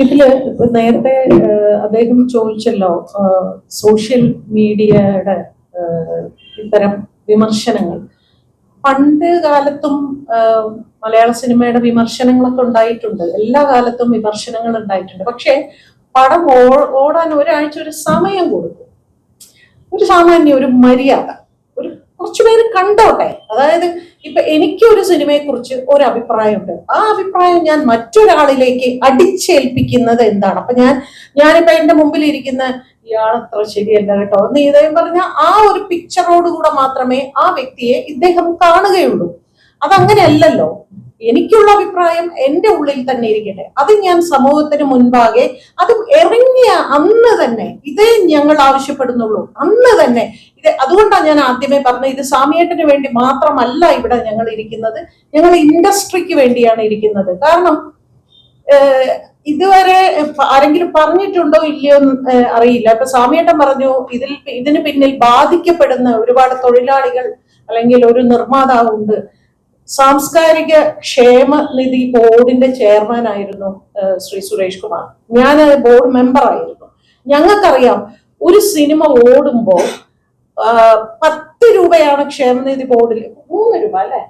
ഇതില് ഇപ്പൊ നേരത്തെ അദ്ദേഹം ചോദിച്ചല്ലോ, സോഷ്യൽ മീഡിയയുടെ ഇത്തരം വിമർശനങ്ങൾ പണ്ട് കാലത്തും മലയാള സിനിമയുടെ വിമർശനങ്ങളൊക്കെ ഉണ്ടായിട്ടുണ്ട്. എല്ലാ കാലത്തും വിമർശനങ്ങൾ ഉണ്ടായിട്ടുണ്ട്. പക്ഷെ പടം ഓടാൻ ഒരാഴ്ച ഒരു സമയം കൊടുക്കും, ഒരു സാമാന്യ ഒരു മര്യാദ, ഒരു കുറച്ചുപേര് കണ്ടോട്ടെ. അതായത് ഇപ്പൊ എനിക്ക് ഒരു സിനിമയെ കുറിച്ച് ഒരു അഭിപ്രായമുണ്ട്, ആ അഭിപ്രായം ഞാൻ മറ്റൊരാളിലേക്ക് അടിച്ചേൽപ്പിക്കുന്നത് എന്താണ്? അപ്പൊ ഞാനിപ്പോ എന്റെ മുമ്പിൽ ഇരിക്കുന്ന ഇയാളത്ര ശരിയല്ല കേട്ടോ എന്ന് ഇദ്ദേഹം പറഞ്ഞ ആ ഒരു പിക്ചറോടുകൂടെ മാത്രമേ ആ വ്യക്തിയെ ഇദ്ദേഹം കാണുകയുള്ളൂ. അതങ്ങനെയല്ലല്ലോ. എനിക്കുള്ള അഭിപ്രായം എന്റെ ഉള്ളിൽ തന്നെ ഇരിക്കട്ടെ, അത് ഞാൻ സമൂഹത്തിന് മുൻപാകെ അത് ഇറങ്ങിയ അന്ന് തന്നെ ഇതേ ഞങ്ങൾ ആവശ്യപ്പെടുന്നുള്ളൂ, അന്ന് തന്നെ ഇത്. അതുകൊണ്ടാണ് ഞാൻ ആദ്യമേ പറഞ്ഞത്, ഇത് സാമിയേട്ടന് വേണ്ടി മാത്രമല്ല ഇവിടെ ഞങ്ങൾ ഇരിക്കുന്നത്, ഞങ്ങൾ ഇൻഡസ്ട്രിക്ക് വേണ്ടിയാണ് ഇരിക്കുന്നത്. കാരണം ഇതുവരെ ആരെങ്കിലും പറഞ്ഞിട്ടുണ്ടോ ഇല്ലയോ എന്ന് അറിയില്ല. ഇപ്പൊ സാമിയേട്ടൻ പറഞ്ഞു ഇതിന് പിന്നിൽ ബാധിക്കപ്പെടുന്ന ഒരുപാട് തൊഴിലാളികൾ അല്ലെങ്കിൽ ഒരു നിർമ്മാതാവുണ്ട്. സാംസ്കാരിക ക്ഷേമനിധി ബോർഡിന്റെ ചെയർമാൻ ആയിരുന്നു ശ്രീ സുരേഷ് കുമാർ. ഞാൻ ബോർഡ് മെമ്പർ ആയിരുന്നു. ഞങ്ങൾക്കറിയാം, ഒരു സിനിമ ഓടുമ്പോ 10 രൂപയാണ് ക്ഷേമനിധി ബോർഡിൽ, 3 രൂപ അല്ലെ,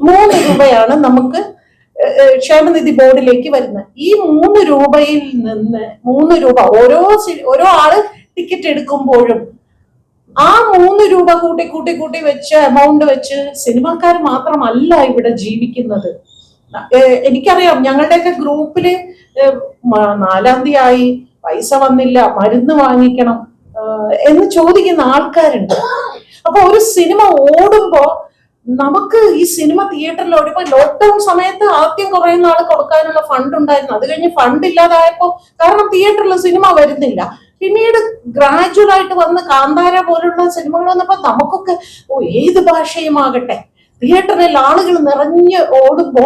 3 രൂപയാണ് നമുക്ക് ക്ഷേമനിധി ബോർഡിലേക്ക് വരുന്നത്. ഈ 3 രൂപയിൽ നിന്ന് 3 രൂപ ഓരോ ആള് ടിക്കറ്റ് എടുക്കുമ്പോഴും ആ 3 രൂപ കൂട്ടി വെച്ച് എമൗണ്ട് വെച്ച് സിനിമാക്കാർ മാത്രമല്ല ഇവിടെ ജീവിക്കുന്നത്. എനിക്കറിയാം, ഞങ്ങളുടെയൊക്കെ ഗ്രൂപ്പില് 4-ാം തീയതി ആയി, പൈസ വന്നില്ല, മരുന്ന് വാങ്ങിക്കണം എന്ന് ചോദിക്കുന്ന ആൾക്കാരുണ്ട്. അപ്പൊ ഒരു സിനിമ ഓടുമ്പോ നമുക്ക് ഈ സിനിമ തിയേറ്ററിൽ ഓടിപ്പോ ലോക്ക്ഡൌൺ സമയത്ത് ആദ്യം കുറെ നാൾ കൊടുക്കാനുള്ള ഫണ്ട് ഉണ്ടായിരുന്നു. അത് കഴിഞ്ഞ് ഫണ്ട് ഇല്ലാതായപ്പോ, കാരണം തിയേറ്ററിൽ സിനിമ വരുന്നില്ല. പിന്നീട് ഗ്രാജുവൽ ആയിട്ട് വന്ന് കാന്താര പോലുള്ള സിനിമകൾ വന്നപ്പോ നമുക്കൊക്കെ ഏത് ഭാഷയുമാകട്ടെ തിയേറ്ററിൽ ആളുകൾ നിറഞ്ഞ് ഓടുമ്പോ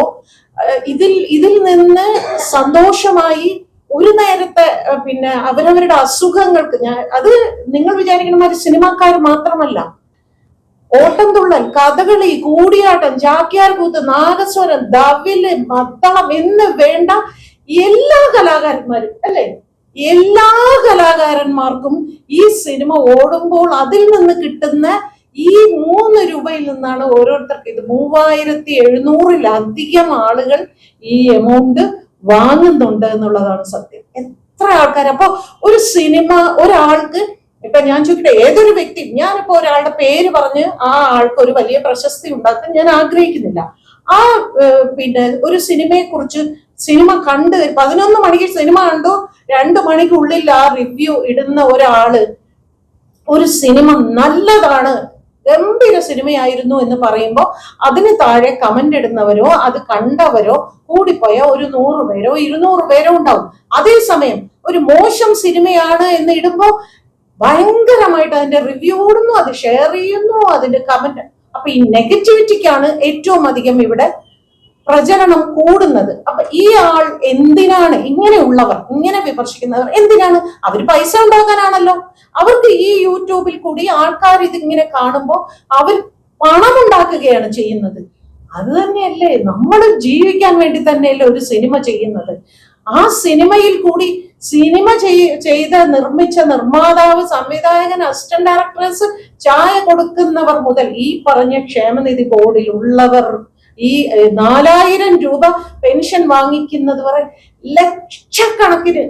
ഇതിൽ നിന്ന് സന്തോഷമായി ഒരു നേരത്തെ പിന്നെ അവരവരുടെ അസുഖങ്ങൾക്ക്, അത് നിങ്ങൾ വിചാരിക്കണ മാതിരി സിനിമാക്കാർ മാത്രമല്ല, ഓട്ടംതുള്ളൽ, കഥകളി, കൂടിയാട്ടം, ചാക്യാർ കൂത്ത്, നാഗസ്വരം, ദവില്, മദ്ദളം എന്ന് വേണ്ട എല്ലാ കലാകാരന്മാരും അല്ലെ, എല്ലാ കലാകാരന്മാർക്കും ഈ സിനിമ ഓടുമ്പോൾ അതിൽ നിന്ന് കിട്ടുന്ന ഈ 3 രൂപയിൽ നിന്നാണ് ഓരോരുത്തർക്ക് ഇത് 3700-ലധികം ആളുകൾ ഈ എമൗണ്ട് വാങ്ങുന്നുണ്ട് എന്നുള്ളതാണ് സത്യം. എത്ര ആൾക്കാർ! അപ്പൊ ഒരു സിനിമ ഒരാൾക്ക്, ഇപ്പൊ ഞാൻ ചോദിക്കട്ടെ, ഏതൊരു വ്യക്തി, ഞാനിപ്പോ ഒരാളുടെ പേര് പറഞ്ഞ് ആ ആൾക്ക് ഒരു വലിയ പ്രശസ്തി ഉണ്ടാക്കാൻ ഞാൻ ആഗ്രഹിക്കുന്നില്ല. ആ പിന്നെ ഒരു സിനിമയെ കുറിച്ച് സിനിമ കണ്ട് 11 മണിക്ക് സിനിമ കണ്ടു, 2 മണിക്കുള്ളിൽ ആ റിവ്യൂ ഇടുന്ന ഒരാള് ഒരു സിനിമ നല്ലതാണ്, ഗംഭീര സിനിമയായിരുന്നു എന്ന് പറയുമ്പോൾ അതിന് താഴെ കമന്റ് ഇടുന്നവരോ അത് കണ്ടവരോ കൂടിപ്പോയ ഒരു 100 പേരോ 200 പേരോ ഉണ്ടാവും. അതേസമയം ഒരു മോശം സിനിമയാണ് എന്ന് ഇടുമ്പോ ഭയങ്കരമായിട്ട് അതിന്റെ റിവ്യൂ ഇടുന്നു, അത് ഷെയർ ചെയ്യുന്നു, അതിന്റെ കമന്റ്. അപ്പൊ ഈ നെഗറ്റിവിറ്റിക്കാണ് ഏറ്റവും അധികം ഇവിടെ പ്രചരണം കൂടുന്നത്. അപ്പൊ ഈ ആൾ എന്തിനാണ് ഇങ്ങനെയുള്ളവർ, ഇങ്ങനെ വിമർശിക്കുന്നവർ എന്തിനാണ്? അവർ പൈസ ഉണ്ടാക്കാനാണല്ലോ. അവർക്ക് ഈ യൂട്യൂബിൽ കൂടി ആൾക്കാർ ഇതിങ്ങനെ കാണുമ്പോൾ അവർ പണം ഉണ്ടാക്കുകയാണ് ചെയ്യുന്നത്. അത് തന്നെയല്ലേ, നമ്മൾ ജീവിക്കാൻ വേണ്ടി തന്നെയല്ലേ ഒരു സിനിമ ചെയ്യുന്നത്. ആ സിനിമയിൽ കൂടി സിനിമ നിർമ്മിച്ച നിർമ്മാതാവ്, സംവിധായകൻ, അസിസ്റ്റന്റ് ഡയറക്ടേഴ്സ്, ചായ കൊടുക്കുന്നവർ മുതൽ ഈ പറഞ്ഞ ക്ഷേമനിധി ബോർഡിൽ ഉള്ളവർ, ഈ 4000 രൂപ പെൻഷൻ വാങ്ങിക്കുന്നത് വരെ ലക്ഷക്കണക്കിന്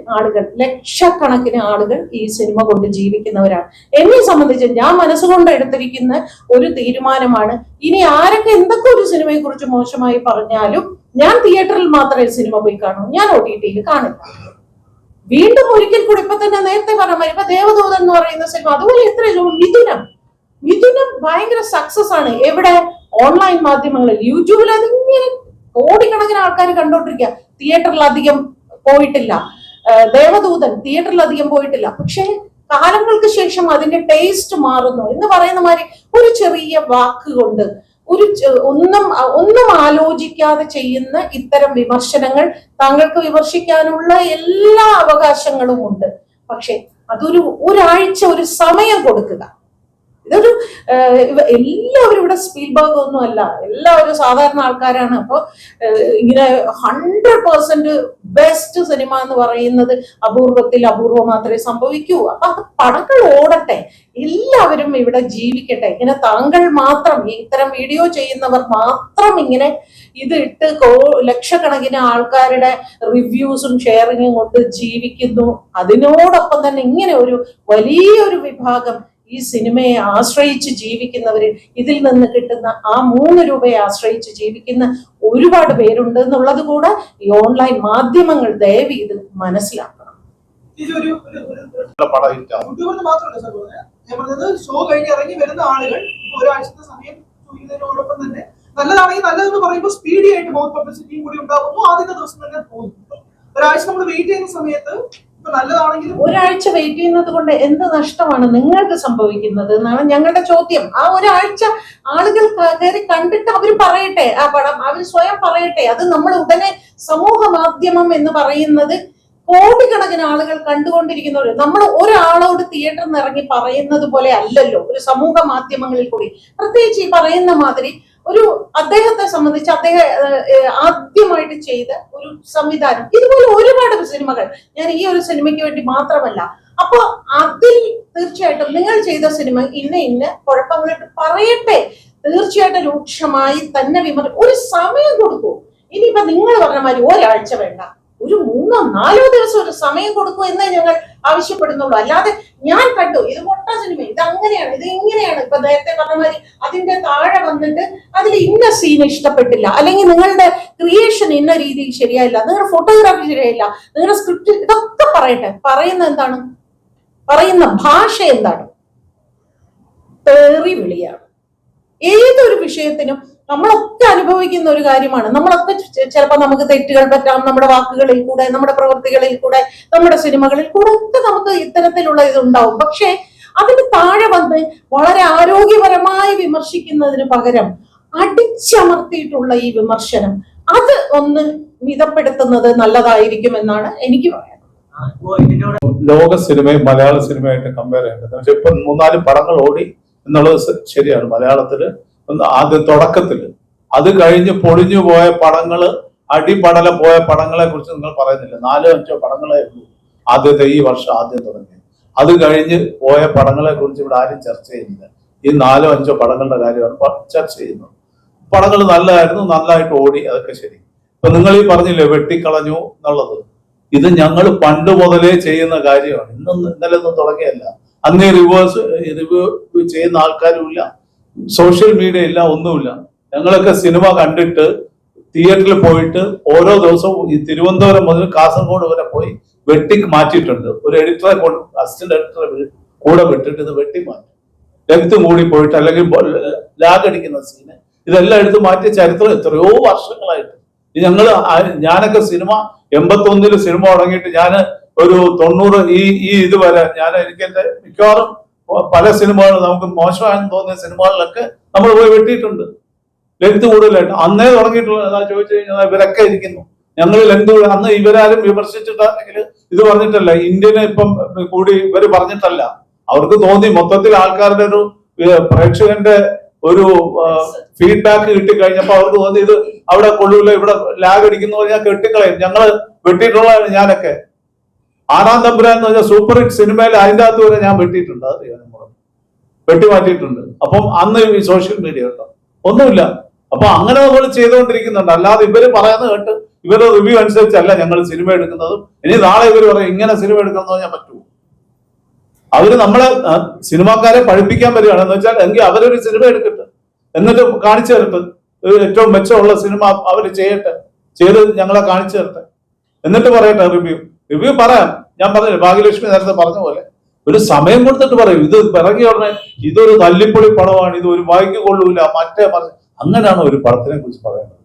ആളുകൾ ഈ സിനിമ കൊണ്ട് ജീവിക്കുന്നവരാണ്. എന്നെ സംബന്ധിച്ച് ഞാൻ മനസ്സുകൊണ്ട് എടുത്തിരിക്കുന്ന ഒരു തീരുമാനമാണ്, ഇനി ആരൊക്കെ എന്തൊക്കെ ഒരു സിനിമയെ കുറിച്ച് മോശമായി പറഞ്ഞാലും ഞാൻ തിയേറ്ററിൽ മാത്രമേ സിനിമ പോയി കാണൂ, ഞാൻ OTT-യിൽ കാണില്ല. വീണ്ടും ഒരിക്കൽ കൂടി, ഇപ്പൊ തന്നെ നേരത്തെ പറഞ്ഞ ഇപ്പൊ ദേവദൂതൻ എന്ന് പറയുന്ന സിനിമ, അതുപോലെ എത്രയോ മിഥുനം ഭയങ്കര സക്സസ് ആണ്. എവിടെ? ഓൺലൈൻ മാധ്യമങ്ങളിൽ, യൂട്യൂബിൽ അതിങ്ങനെ കോടിക്കണക്കിന് ആൾക്കാർ കണ്ടോണ്ടിരിക്കുക. തിയേറ്ററിൽ അധികം പോയിട്ടില്ല. ദേവദൂതൻ തിയേറ്ററിൽ അധികം പോയിട്ടില്ല. പക്ഷെ കാലങ്ങൾക്ക് ശേഷം അതിന്റെ ടേസ്റ്റ് മാറുന്നു എന്ന് പറയുന്ന മാതിരി ഒരു ചെറിയ വാക്കുകൊണ്ട് ഒന്നും ആലോചിക്കാതെ ചെയ്യുന്ന ഇത്തരം വിമർശനങ്ങൾ, താങ്കൾക്ക് വിമർശിക്കാനുള്ള എല്ലാ അവകാശങ്ങളും ഉണ്ട്. പക്ഷെ ഒരാഴ്ച ഒരു സമയം കൊടുക്കുക. ഇതൊരു എല്ലാവരും ഇവിടെ സ്പീൽബർഗ് ഒന്നും അല്ല, എല്ലാവരും സാധാരണ ആൾക്കാരാണ്. അപ്പൊ ഇങ്ങനെ 100% ബെസ്റ്റ് സിനിമ എന്ന് പറയുന്നത് അപൂർവത്തിൽ അപൂർവം മാത്രമേ സംഭവിക്കൂ. അപ്പൊ അത് പടങ്ങൾ ഓടട്ടെ, എല്ലാവരും ഇവിടെ ജീവിക്കട്ടെ. ഇങ്ങനെ താങ്കൾ മാത്രം, ഇത്തരം വീഡിയോ ചെയ്യുന്നവർ മാത്രം ഇങ്ങനെ ഇത് ഇട്ട് ലക്ഷക്കണക്കിന് ആൾക്കാരുടെ റിവ്യൂസും ഷെയറിങ്ങും കൊണ്ട് ജീവിക്കുന്നു. അതിനോടൊപ്പം തന്നെ ഇങ്ങനെ ഒരു വലിയൊരു വിഭാഗം ഈ സിനിമയെ ആശ്രയിച്ച് ജീവിക്കുന്നവര്, ഇതിൽ നിന്ന് കിട്ടുന്ന ആ 3 രൂപയെ ആശ്രയിച്ച് ജീവിക്കുന്ന ഒരുപാട് പേരുണ്ട് എന്നുള്ളത് കൂടെ ഈ ഓൺലൈൻ മാധ്യമങ്ങൾ ദയവ് ഇത് മനസ്സിലാക്കണം. ഷോ കഴിഞ്ഞ് ഇറങ്ങി വരുന്ന ആളുകൾ ഒരാഴ്ചത്തെ സമയം ചോദിക്കുന്നതിനോടൊപ്പം തന്നെ നല്ലതാണെങ്കിൽ നല്ലതെന്ന് പറയുമ്പോൾ സ്പീഡി ആയിട്ട് മൗത്ത് പബ്ലിസിറ്റിയും കൂടി ഉണ്ടാകുന്നു. ആദ്യത്തെ ദിവസം തന്നെ പോകുന്നു. ഒരാഴ്ച നമ്മൾ വെയിറ്റ് ചെയ്യുന്ന സമയത്ത് നല്ലതാണെങ്കിലും ഒരാഴ്ച വെയിറ്റ് ചെയ്യുന്നത് കൊണ്ട് എന്ത് നഷ്ടമാണ് നിങ്ങൾക്ക് സംഭവിക്കുന്നത് എന്നാണ് ഞങ്ങളുടെ ചോദ്യം. ആ ഒരാഴ്ച ആളുകൾ കയറി കണ്ടിട്ട് അവർ പറയട്ടെ, ആ പടം അവർ സ്വയം പറയട്ടെ. അത് നമ്മൾ ഉടനെ സമൂഹ മാധ്യമം എന്ന് പറയുന്നത് കോടിക്കണക്കിന് ആളുകൾ കണ്ടുകൊണ്ടിരിക്കുന്നവര്, നമ്മൾ ഒരാളോട് തിയേറ്ററിൽ നിന്ന് ഇറങ്ങി പറയുന്നത് പോലെ അല്ലല്ലോ ഒരു സമൂഹ മാധ്യമങ്ങളിൽ കൂടി. പ്രത്യേകിച്ച് ഈ പറയുന്ന മാതിരി ഒരു അദ്ദേഹത്തെ സംബന്ധിച്ച് അദ്ദേഹം ആദ്യമായിട്ട് ചെയ്ത ഒരു സംവിധാനം, ഇതുപോലെ ഒരുപാട് സിനിമകൾ, ഞാൻ ഈ ഒരു സിനിമയ്ക്ക് വേണ്ടി മാത്രമല്ല. അപ്പൊ അതിൽ തീർച്ചയായിട്ടും നിങ്ങൾ ചെയ്ത സിനിമ ഇന്ന കുഴപ്പങ്ങളായിട്ട് പറയട്ടെ, തീർച്ചയായിട്ടും രൂക്ഷമായി തന്നെ ഒരു സമയം കൊടുക്കൂ. ഇനിയിപ്പോ നിങ്ങൾ പറഞ്ഞ മാതിരി ഒരാഴ്ച വേണ്ട, ഒരു 3-4 ദിവസം ഒരു സമയം കൊടുക്കൂ എന്നേ ഞങ്ങൾ ആവശ്യപ്പെടുന്നുള്ളൂ. അല്ലാതെ ഞാൻ കണ്ടു ഇത് മൊട്ട സിനിമ, ഇത് അങ്ങനെയാണ്, ഇത് ഇങ്ങനെയാണ്, ഇപ്പൊ നേരത്തെ പറഞ്ഞ മാതിരി അതിന്റെ താഴെ വന്നിട്ട് അതിൽ ഇന്ന സീൻ ഇഷ്ടപ്പെട്ടില്ല, അല്ലെങ്കിൽ നിങ്ങളുടെ ക്രിയേഷൻ ഇന്ന രീതിയിൽ ശരിയായില്ല, നിങ്ങളുടെ ഫോട്ടോഗ്രാഫി ശരിയായില്ല, നിങ്ങളുടെ സ്ക്രിപ്റ്റ്, ഇതൊക്കെ പറയട്ടെ. പറയുന്ന എന്താണ്? പറയുന്ന ഭാഷ എന്താണ്? തേറി വിളിയാണ്. ഏതൊരു വിഷയത്തിനും നമ്മളൊക്കെ അനുഭവിക്കുന്ന ഒരു കാര്യമാണ്. നമ്മളൊക്കെ ചിലപ്പോൾ നമുക്ക് തെറ്റുകൾ പറ്റാം, നമ്മുടെ വാക്കുകളിൽ കൂടെ, നമ്മുടെ പ്രവൃത്തികളിൽ കൂടെ, നമ്മുടെ സിനിമകളിൽ കൂടെ ഒക്കെ നമുക്ക് ഇത്തരത്തിലുള്ള ഇതുണ്ടാവും. പക്ഷെ അതിന് താഴെ വന്ന് വളരെ ആരോഗ്യപരമായി വിമർശിക്കുന്നതിന് പകരം അടിച്ചമർത്തിയിട്ടുള്ള ഈ വിമർശനം, അത് ഒന്ന് മിതപ്പെടുത്തുന്നത് നല്ലതായിരിക്കും എന്നാണ് എനിക്ക് പറയാനുള്ളത്. ലോക സിനിമയും മലയാള സിനിമയായിട്ട് കമ്പയർ ചെയ്യേണ്ടത്. പക്ഷെ ഇപ്പൊ 3-4 പടങ്ങൾ ഓടി എന്നുള്ളത് ശരിയാണ്. മലയാളത്തില് ആദ്യം തുടക്കത്തിൽ, അത് കഴിഞ്ഞ് പൊളിഞ്ഞു പോയ പടങ്ങള്, അടിപടല പോയ പടങ്ങളെ കുറിച്ച് നിങ്ങൾ പറയുന്നില്ല. 4-5 പടങ്ങളെ ഉള്ളൂ ആദ്യത്തെ ഈ വർഷം ആദ്യം തുടങ്ങി. അത് കഴിഞ്ഞ് പോയ പടങ്ങളെ കുറിച്ച് ഇവിടെ ആരും ചർച്ച ചെയ്യുന്നില്ല. ഈ 4-5 പടങ്ങളുടെ കാര്യമാണ് ചർച്ച ചെയ്യുന്നത്. പടങ്ങൾ നല്ലതായിരുന്നു, നല്ലതായിട്ട് ഓടി, അതൊക്കെ ശരി. ഇപ്പൊ നിങ്ങൾ ഈ പറഞ്ഞില്ലേ വെട്ടിക്കളഞ്ഞു എന്നുള്ളത്, ഇത് ഞങ്ങൾ പണ്ട് മുതലേ ചെയ്യുന്ന കാര്യമാണ്. ഇന്നലെ ഒന്നും തുടങ്ങിയല്ല. അന്ന് റിവ്യൂ ചെയ്യുന്ന ആൾക്കാരും ഇല്ല, സോഷ്യൽ മീഡിയ ഇല്ല, ഒന്നുമില്ല. ഞങ്ങളൊക്കെ സിനിമ കണ്ടിട്ട് തിയേറ്ററിൽ പോയിട്ട് ഓരോ ദിവസവും ഈ തിരുവനന്തപുരം മുതൽ കാസർഗോഡ് വരെ പോയി വെട്ടി മാറ്റിയിട്ടുണ്ട്. ഒരു എഡിറ്ററെ അസിസ്റ്റന്റ് എഡിറ്ററെ കൂടെ വിട്ടിട്ട് ഇത് വെട്ടി മാറ്റി, ലെങ്ത് കൂടി പോയിട്ട് അല്ലെങ്കിൽ ലാഗ് അടിക്കുന്ന സീന് ഇതെല്ലാം എടുത്ത് മാറ്റിയ ചരിത്രം എത്രയോ വർഷങ്ങളായിട്ട്. ഞാനൊക്കെ സിനിമ 81 സിനിമ തുടങ്ങിയിട്ട് ഞാൻ ഒരു 90 ഈ ഇതുവരെ എനിക്ക് എന്റെ മിക്കവാറും പല സിനിമകൾ നമുക്ക് മോശമാണെന്ന് തോന്നിയ സിനിമകളിലൊക്കെ നമ്മൾ പോയി വെട്ടിയിട്ടുണ്ട്. ലെങ്ത് കൂടുതലായിട്ട് അന്നേ തുടങ്ങിയിട്ടുള്ള ചോദിച്ചു കഴിഞ്ഞാൽ ഇവരൊക്കെ ഇരിക്കുന്നു. ഞങ്ങൾ ലെങ്ത് അന്ന് ഇവരാരും വിമർശിച്ചിട്ടാണെങ്കിൽ ഇത് പറഞ്ഞിട്ടല്ല, ഇന്ത്യനെ ഇപ്പം കൂടി ഇവര് പറഞ്ഞിട്ടല്ല, അവർക്ക് തോന്നി മൊത്തത്തിൽ ആൾക്കാരുടെ ഒരു പ്രേക്ഷകന്റെ ഒരു ഫീഡ്ബാക്ക് കിട്ടിക്കഴിഞ്ഞപ്പോ അവർക്ക് തോന്നി ഇത് അവിടെ കൊള്ളൂല, ഇവിടെ ലാഗ് അടിക്കുന്നു പറഞ്ഞാൽ കെട്ടിക്കളയും. ഞങ്ങള് വെട്ടിയിട്ടുള്ളതാണ്. ഞാനൊക്കെ 6-ാം തമ്പുരാൻ എന്ന് പറഞ്ഞാൽ സൂപ്പർ ഹിറ്റ് സിനിമയിൽ അതിൻ്റെ അകത്ത് വരെ ഞാൻ വെട്ടിയിട്ടുണ്ട്, അത് വെട്ടി മാറ്റിയിട്ടുണ്ട്. അപ്പം അന്ന് ഈ സോഷ്യൽ മീഡിയ കേട്ടോ ഒന്നുമില്ല. അപ്പൊ അങ്ങനെ നമ്മൾ ചെയ്തുകൊണ്ടിരിക്കുന്നുണ്ട്. അല്ലാതെ ഇവര് പറയുന്നത് കേട്ട് ഇവരുടെ റിവ്യൂ അനുസരിച്ചല്ല ഞങ്ങൾ സിനിമ എടുക്കുന്നതും. ഇനി നാളെ ഇവർ പറയും ഇങ്ങനെ സിനിമ എടുക്കണമെന്ന് പറഞ്ഞാൽ പറ്റുമോ? അവര് നമ്മളെ സിനിമാക്കാരെ പഠിപ്പിക്കാൻ വരികയാണ്. എന്ന് വെച്ചാൽ എങ്കിൽ അവരൊരു സിനിമ എടുക്കട്ടെ, എന്നിട്ട് കാണിച്ചു തരട്ടെ, ഏറ്റവും മെച്ചമുള്ള സിനിമ അവര് ചെയ്ത് ഞങ്ങളെ കാണിച്ചു തരട്ടെ, എന്നിട്ട് പറയട്ടെ റിവ്യൂ പറയാം. ഞാൻ പറഞ്ഞില്ല, ഭാഗ്യലക്ഷ്മി നേരത്തെ പറഞ്ഞ പോലെ ഒരു സമയം കൊടുത്തിട്ട് പറയും. ഇത് പിറകി ഉടനെ ഇതൊരു തല്ലിപ്പൊളി പടമാണ്, ഇത് ഒരു വായിക്ക് കൊള്ളൂല, മറ്റേ അങ്ങനെയാണോ ഒരു പടത്തിനെ കുറിച്ച് പറയുന്നത്?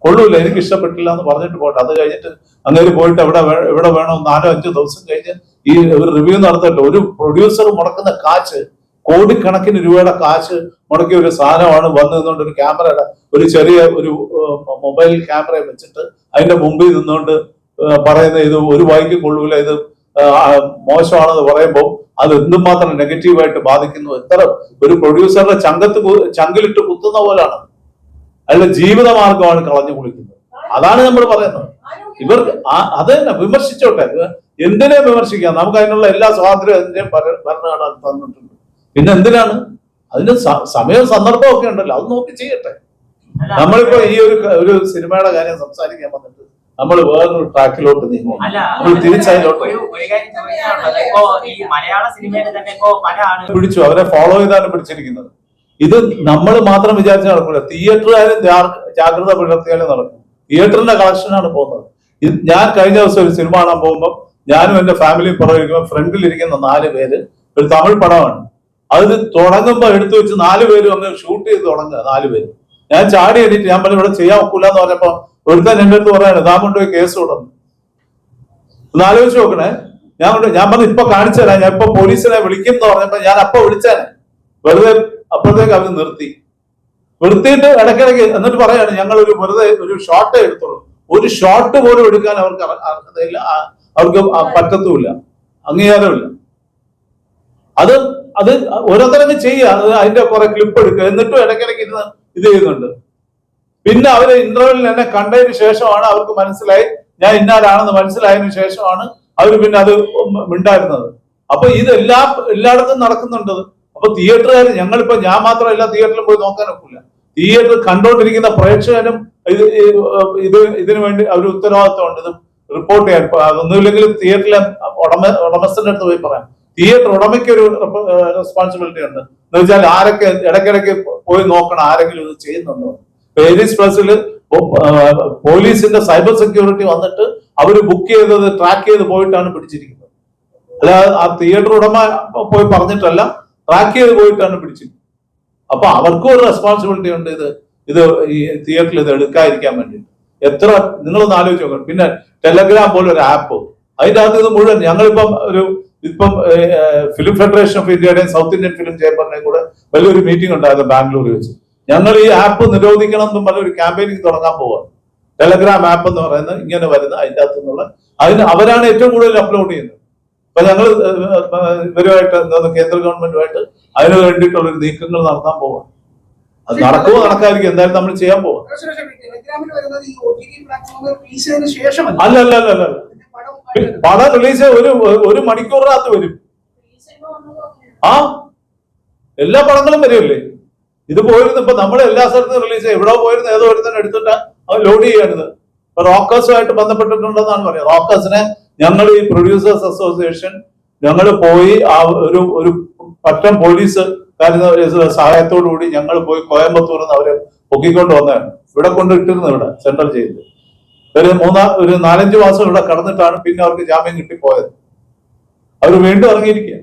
കൊള്ളൂല, എനിക്ക് ഇഷ്ടപ്പെട്ടില്ല എന്ന് പറഞ്ഞിട്ട് പോട്ടെ. അത് കഴിഞ്ഞിട്ട് അങ്ങനെ പോയിട്ട് എവിടെ വേണോ 4-5 ദിവസം കഴിഞ്ഞ് ഈ ഒരു റിവ്യൂ നടത്തട്ടെ. ഒരു പ്രൊഡ്യൂസർ മുടക്കുന്ന കാശ്, കോടിക്കണക്കിന് രൂപയുടെ കാശ് മുടക്കിയ ഒരു സാധനമാണ് വന്നു നിന്നുകൊണ്ട് ഒരു ക്യാമറയുടെ ഒരു ചെറിയ ഒരു മൊബൈൽ ക്യാമറ വെച്ചിട്ട് അതിന്റെ മുമ്പിൽ നിന്നുകൊണ്ട് പറയുന്ന ഇത് ഒരു വായിക്ക് കൊള്ളൂല, ഇത് മോശമാണെന്ന് പറയുമ്പോൾ അത് എന്തുമാത്രം നെഗറ്റീവായിട്ട് ബാധിക്കുന്നു. എത്ര ഒരു പ്രൊഡ്യൂസറുടെ ചങ്കിലിട്ട് കുത്തുന്ന പോലാണ്, അയാളുടെ ജീവിതമാർഗമാണ് കളഞ്ഞു കുളിക്കുന്നത്. അതാണ് നമ്മൾ പറയുന്നത്. ഇവർ അത് തന്നെ വിമർശിച്ചോട്ടെ, എന്തിനെ വിമർശിക്കാം, നമുക്ക് അതിനുള്ള എല്ലാ സ്വാതന്ത്ര്യവും എന്തിനേയും ഭരണഘടന തന്നിട്ടുണ്ട്. പിന്നെ എന്തിനാണ് അതിന് സമയവും സന്ദർഭവും ഒക്കെ ഉണ്ടല്ലോ, അത് നോക്കി ചെയ്യട്ടെ. നമ്മളിപ്പോ ഈ ഒരു സിനിമയുടെ കാര്യം സംസാരിക്കാൻ വന്നിട്ട് നമ്മൾ വേറൊരു ട്രാക്കിലോട്ട് നീങ്ങും, തിരിച്ചതിലോട്ട് പിടിച്ചു. അവരെ ഫോളോ ചെയ്താണ് പിടിച്ചിരിക്കുന്നത്. ഇത് നമ്മൾ മാത്രം വിചാരിച്ചാൽ നടക്കില്ല. തിയേറ്ററുകാരും ജാഗ്രത പുലർത്തിയാലും നടക്കും. തിയേറ്ററിന്റെ കളക്ഷനാണ് പോകുന്നത്. ഞാൻ കഴിഞ്ഞ ദിവസം ഒരു സിനിമ കാണാൻ പോകുമ്പോൾ ഞാനും എന്റെ ഫാമിലിയും പുറകിരിക്കുമ്പോൾ ഫ്രണ്ടിലിരിക്കുന്ന 4 പേര് ഒരു തമിഴ് പടമാണ്. അത് തുടങ്ങുമ്പോൾ എടുത്തു വെച്ച് 4 പേരും അങ്ങ് ഷൂട്ട് ചെയ്ത് തുടങ്ങുക. 4 പേര് ഞാൻ ചാടി എണീറ്റ് ഞാൻ പറഞ്ഞു ഇവിടെ ചെയ്യാൻ ഒക്കില്ല എന്ന് പറഞ്ഞപ്പോ ഒരുത്തൻ എന്റെ അടുത്ത് പറയാണ് താൻ കൊണ്ടുപോയി കേസ് കൊടുന്നു. ഒന്ന് ആലോചിച്ച് നോക്കണേ. ഞാൻ പറഞ്ഞു ഇപ്പൊ കാണിച്ചു തരാം, ഞാൻ ഇപ്പൊ പോലീസിനെ വിളിക്കും എന്ന് പറഞ്ഞപ്പോ ഞാൻ അപ്പൊ വിളിച്ചേനെ. വെറുതെ അപ്പോഴത്തേക്ക് അവർ നിർത്തിയിട്ട് ഇടയ്ക്കിടയ്ക്ക് എന്നിട്ട് പറയാണ് ഞങ്ങൾ വെറുതെ ഒരു ഷോട്ടേ എടുത്തോളൂ. ഒരു ഷോട്ട് പോലും എടുക്കാൻ അവർക്ക് അർഹതയില്ല, അവർക്ക് പറ്റത്തുമില്ല, അംഗീകാരമില്ല. അത് ഓരോരുത്തരങ്ങ് ചെയ്യുക, അതിന്റെ കുറെ ക്ലിപ്പ് എടുക്കുക, എന്നിട്ടും ഇടയ്ക്കിടയ്ക്ക് ഇരുന്ന് ഇത് ചെയ്യുന്നുണ്ട്. പിന്നെ അവര് ഇന്റർവെല്ലിൽ എന്നെ കണ്ടതിന് ശേഷമാണ് അവർക്ക് മനസ്സിലായി ഞാൻ ഇന്നാരാണെന്ന് മനസ്സിലായതിനു ശേഷമാണ് അവർ പിന്നെ അത് മിണ്ടായിരുന്നത്. അപ്പൊ ഇത് എല്ലായിടത്തും നടക്കുന്നുണ്ട്. അപ്പൊ തിയേറ്ററുകാർ ഞാൻ മാത്രമല്ല തിയേറ്ററിൽ പോയി നോക്കാൻ ഒക്കില്ല. തിയേറ്റർ കണ്ടോണ്ടിരിക്കുന്ന പ്രേക്ഷകനും ഇതിനു വേണ്ടി അവർ ഉത്തരവാദിത്വമുണ്ട്. ഇത് റിപ്പോർട്ട് ചെയ്യാൻ ഒന്നുമില്ലെങ്കിലും തിയേറ്ററിലെ ഉടമസ്ഥന്റെ അടുത്ത് പോയി പറയാം. തിയേറ്റർ ഉടമയ്ക്ക് ഒരു റെസ്പോൺസിബിലിറ്റി ഉണ്ട് എന്ന് വെച്ചാൽ ആരൊക്കെ ഇടയ്ക്കിടയ്ക്ക് പോയി നോക്കണം ആരെങ്കിലും ഇത് ചെയ്യുന്നുണ്ടോ. ഏരീസ് പ്ലസിൽ പോലീസിന്റെ സൈബർ സെക്യൂരിറ്റി വന്നിട്ട് അവര് ബുക്ക് ചെയ്തത് ട്രാക്ക് ചെയ്ത് പോയിട്ടാണ് പിടിച്ചിരിക്കുന്നത്. അല്ലാതെ ആ തിയേറ്റർ ഉടമ പോയി പറഞ്ഞിട്ടല്ല, ട്രാക്ക് ചെയ്ത് പോയിട്ടാണ് പിടിച്ചിരിക്കുന്നത്. അപ്പൊ അവർക്കും ഒരു റെസ്പോൺസിബിലിറ്റി ഉണ്ട് ഇത് ഈ തിയേറ്ററിൽ ഇത് എടുക്കാതിരിക്കാൻ വേണ്ടിയിട്ട്. എത്ര നിങ്ങളൊന്ന് ആലോചിച്ച് നോക്കണം. പിന്നെ ടെലഗ്രാം പോലെ ഒരു ആപ്പ്, അതിന്റെ അകത്ത് ഇത് മുഴുവൻ ഞങ്ങളിപ്പം ഫിലിം ഫെഡറേഷൻ ഓഫ് ഇന്ത്യയുടെയും സൗത്ത് ഇന്ത്യൻ ഫിലിം ചേംബറിനെയും കൂടെ വലിയൊരു മീറ്റിംഗ് ഉണ്ടായിരുന്നു ബാംഗ്ലൂരിൽ വെച്ച്. ഞങ്ങൾ ഈ ആപ്പ് നിരോധിക്കണം എന്നും പറഞ്ഞ ഒരു ക്യാമ്പയിനിങ് തുടങ്ങാൻ പോവാണ്. ടെലഗ്രാം ആപ്പ് എന്ന് പറയുന്നത് ഇങ്ങനെ വരുന്ന അതിന്റെ അകത്തു നിന്നുള്ള അവരാണ് ഏറ്റവും കൂടുതൽ അപ്ലോഡ് ചെയ്യുന്നത്. അപ്പൊ ഞങ്ങൾ ഇവരുമായിട്ട് കേന്ദ്ര ഗവൺമെന്റുമായിട്ട് അതിന് വേണ്ടിയിട്ടുള്ള ഒരു നീക്കങ്ങൾ നടത്താൻ പോവാം. അത് നടക്കുമോ നടക്കാതിരിക്കും, എന്തായാലും നമ്മൾ ചെയ്യാൻ പോവാം. അല്ല പടം റിലീസ് ഒരു മണിക്കൂറിനകത്ത് വരും. എല്ലാ പടങ്ങളും വരുമല്ലേ. ഇത് പോയിരുന്നു ഇപ്പൊ നമ്മൾ എല്ലാ സ്ഥലത്തും റിലീസ് എവിടെ പോയിരുന്നു ഏതോ ഒരുത്തന്നെ എടുത്തിട്ട് അത് ലോഡ് ചെയ്യാണിത്. ഇപ്പൊ റോക്കേഴ്സുമായിട്ട് ബന്ധപ്പെട്ടിട്ടുണ്ടെന്നാണ് പറയുന്നത്. റോക്കേഴ്സിനെ ഞങ്ങൾ ഈ പ്രൊഡ്യൂസേഴ്സ് അസോസിയേഷൻ ഞങ്ങൾ പോയി ആ ഒരു പറ്റം പോലീസ് സഹായത്തോടു കൂടി ഞങ്ങൾ പോയി കോയമ്പത്തൂരിൽ നിന്ന് അവരെ പൊക്കിക്കൊണ്ട് വന്നതാണ്. ഇവിടെ കൊണ്ട് ഇട്ടിരുന്നു, ഇവിടെ സെൻട്രൽ ജയിലിൽ ഒരു 4-5 മാസം ഇവിടെ കടന്നിട്ടാണ് പിന്നെ അവർക്ക് ജാമ്യം കിട്ടിപ്പോയത്. അവർ വീണ്ടും ഇറങ്ങിയിരിക്കുക.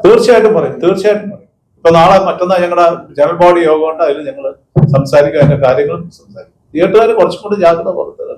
തീർച്ചയായിട്ടും പറയും. ഇപ്പൊ നാളെ മറ്റന്നാൾ ഞങ്ങളുടെ ജനറൽ ബോഡി യോഗം ഉണ്ട്, അതിൽ ഞങ്ങൾ സംസാരിക്കും, അതിന്റെ കാര്യങ്ങളും സംസാരിക്കും. തിയേറ്ററുകാർ കുറച്ചും കൂടി ജാഗ്രത പുറത്തുക.